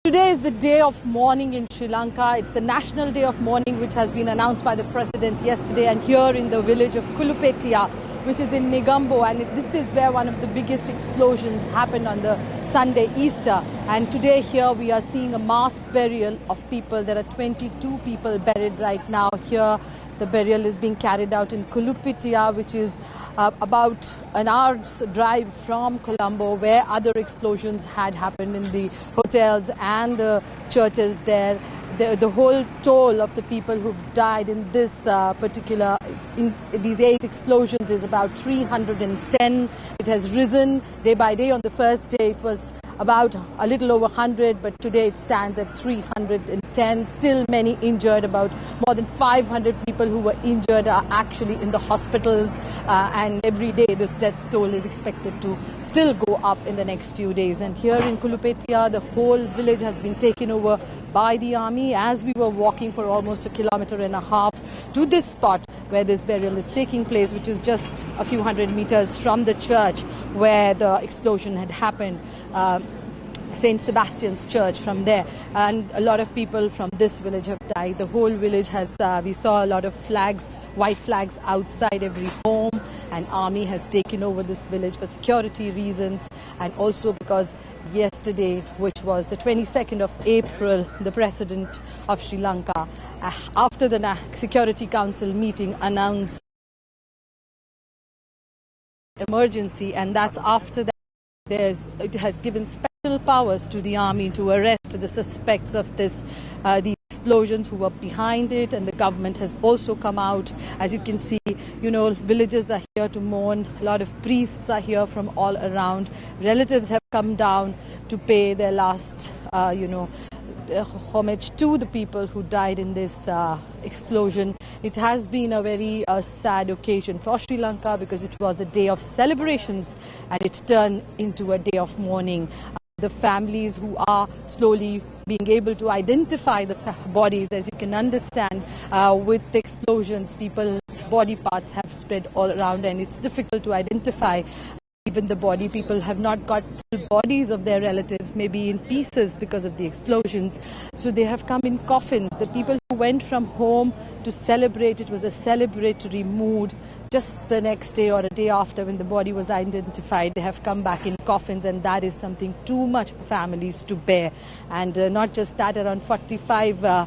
Today is the day of mourning in Sri Lanka. It's the National Day of Mourning, which has been announced by the President yesterday. And here in the village of Kulupetia, which is in Negombo, and this is where one of the biggest explosions happened on the Sunday Easter. And today here we are seeing a mass burial of people. There are 22 people buried right now here. The burial is being carried out in Kulupetia, which is about an hour's drive from Colombo, where other explosions had happened in the hotels and the churches there. The whole toll of the people who died in this in these 8 explosions is about 310. It has risen day by day. On the first day it was about a little over 100, but today it stands at 310. Still many injured. About more than 500 people who were injured are actually in the hospitals, and every day this death toll is expected to still go up in the next few days. And here in Kulupetia, the whole village has been taken over by the army. As we were walking for almost 1.5 kilometers to this spot where this burial is taking place, which is just a few hundred meters from the church where the explosion had happened, St. Sebastian's Church, from there. And a lot of people from this village have died. The whole village has, we saw a lot of flags, white flags outside every home, and army has taken over this village for security reasons, and also because yesterday, which was the 22nd of April, the President of Sri Lanka, after the Security Council meeting, announced emergency, and that's after that it has given special powers to the army to arrest the suspects of these explosions who were behind it. And the government has also come out. As you can see, villagers are here to mourn. A lot of priests are here from all around. Relatives have come down to pay their last homage to the people who died in this explosion. It has been a very sad occasion for Sri Lanka, because it was a day of celebrations and it turned into a day of mourning. The families who are slowly being able to identify the bodies, as you can understand, with the explosions, people's body parts have spread all around, and it's difficult to identify even the body. People have not got full bodies of their relatives, maybe in pieces because of the explosions. So they have come in coffins. The people who went from home to celebrate, it was a celebratory mood. Just the next day or a day after, when the body was identified, they have come back in coffins, and that is something too much for families to bear. And not just that, around 45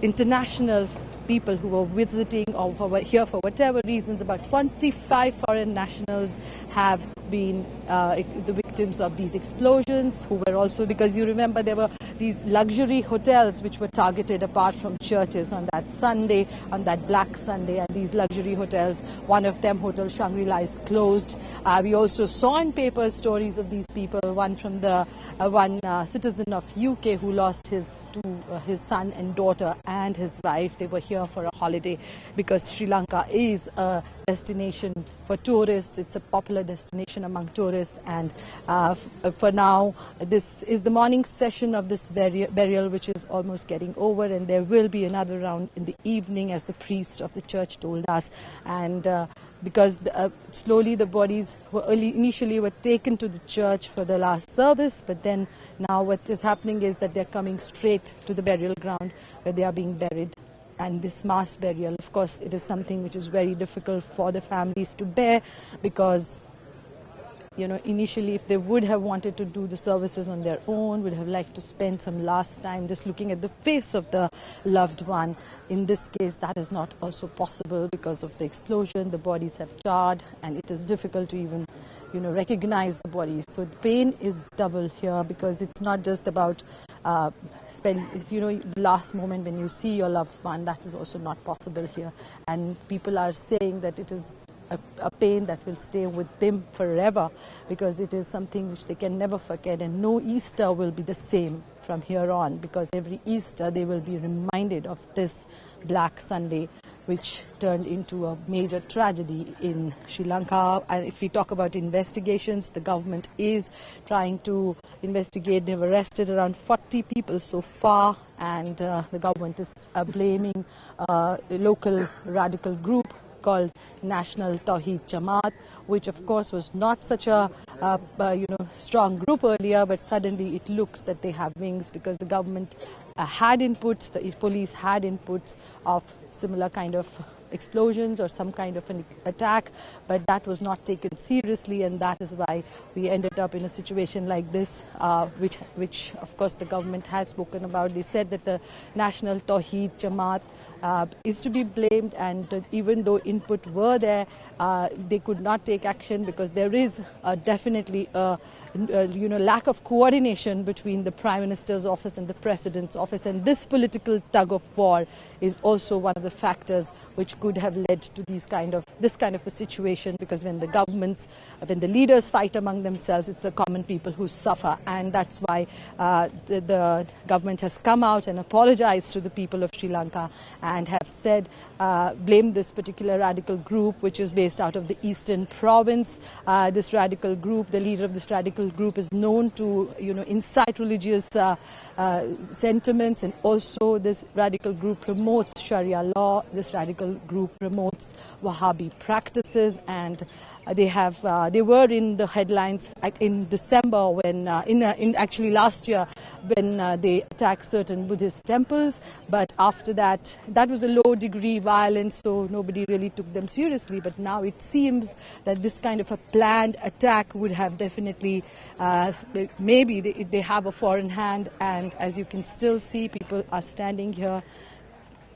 international people who were visiting or who were here for whatever reasons, about 25 foreign nationals have been the victims of these explosions, who were also, because you remember there were these luxury hotels which were targeted apart from churches on that Sunday, on that Black Sunday, and these luxury hotels, one of them, Hotel Shangri-La, is closed. We also saw in papers stories of these people, one from the one citizen of UK who lost his son and daughter and his wife. They were here for a holiday because Sri Lanka is a destination for tourists. It's a popular destination among tourists, and for now this is the morning session of this burial, which is almost getting over, and there will be another round in the evening, as the priest of the church told us. And because slowly the bodies initially were taken to the church for the last service, but then now what is happening is that they're coming straight to the burial ground where they are being buried. And this mass burial, of course, it is something which is very difficult for the families to bear, because initially if they would have wanted to do the services on their own, would have liked to spend some last time just looking at the face of the loved one. In this case, that is not also possible because of the explosion. The bodies have charred, and it is difficult to even recognize the bodies. So the pain is double here, because it's not just about the last moment when you see your loved one. That is also not possible here, and people are saying that it is a pain that will stay with them forever, because it is something which they can never forget, and no Easter will be the same from here on, because every Easter they will be reminded of this Black Sunday, which turned into a major tragedy in Sri Lanka. And if we talk about investigations, the government is trying to investigate. They've arrested around 40 people so far, and the government is blaming a local radical group called National Thowheeth Jama'ath, which of course was not such a strong group earlier, but suddenly it looks that they have wings because the government had inputs, the police had inputs of similar kind of explosions or some kind of an attack, but that was not taken seriously, and that is why we ended up in a situation like this, which of course the government has spoken about. They said that the National Thowheeth Jama'ath is to be blamed, and even though input were there, they could not take action because there is definitely a lack of coordination between the Prime Minister's office and the President's office, and this political tug of war is also one of the factors which could have led to this kind of a situation, because when the leaders fight among themselves, it's the common people who suffer, and that's why the government has come out and apologized to the people of Sri Lanka and have said, blamed this particular radical group which is based out of the eastern province. This radical group, the leader of this radical group is known to incite religious sentiments, and also this radical group promotes Sharia law. This radical group promotes Wahhabi practices, and they were in the headlines in December when actually last year when they attacked certain Buddhist temples, but after that was a low degree violence, so nobody really took them seriously. But now it seems that this kind of a planned attack would have definitely maybe they have a foreign hand, and as you can still see, people are standing here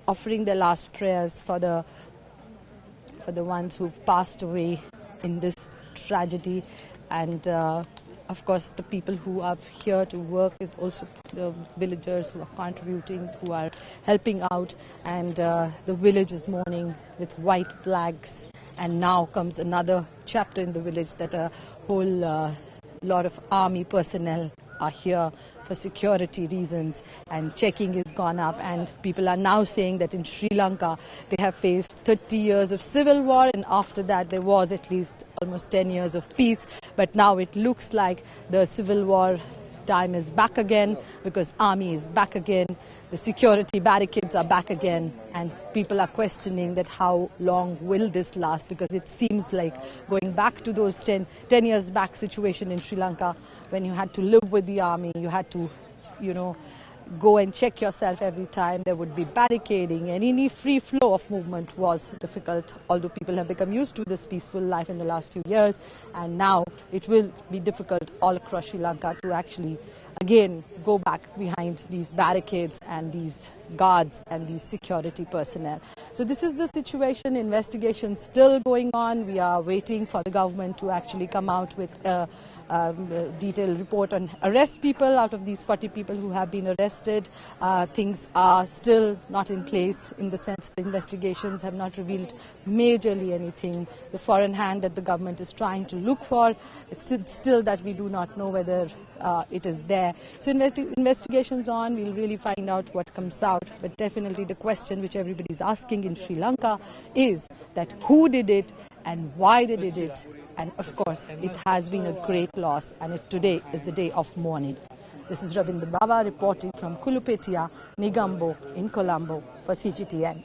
offering their last prayers for the ones who've passed away in this tragedy. And of course the people who are here to work is also the villagers who are contributing, who are helping out, and the village is mourning with white flags. And now comes another chapter in the village, that a whole lot of army personnel are here for security reasons, and checking has gone up, and people are now saying that in Sri Lanka they have faced 30 years of civil war, and after that there was at least almost 10 years of peace. But now it looks like the civil war time is back again, because army is back again, the security barricades are back again, and people are questioning that how long will this last, because it seems like going back to those 10 years back situation in Sri Lanka, when you had to live with the army, you had to go and check yourself every time. There would be barricading, and any free flow of movement was difficult, although people have become used to this peaceful life in the last few years, and now it will be difficult all across Sri Lanka to actually again go back behind these barricades and these guards and these security personnel. So this is the situation. Investigation still going on. We are waiting for the government to actually come out with a detailed report and arrest people. Out of these 40 people who have been arrested, things are still not in place, in the sense the investigations have not revealed majorly anything. The foreign hand that the government is trying to look for, it's still that we do not know whether it is there. So investigations on, we'll really find out what comes out. But definitely the question which everybody is asking in Sri Lanka is that who did it and why they did it. And of course, it has been a great loss, and today is the day of mourning. This is Ravinder Bawa reporting from Kulupetia, Nigambo in Colombo for CGTN.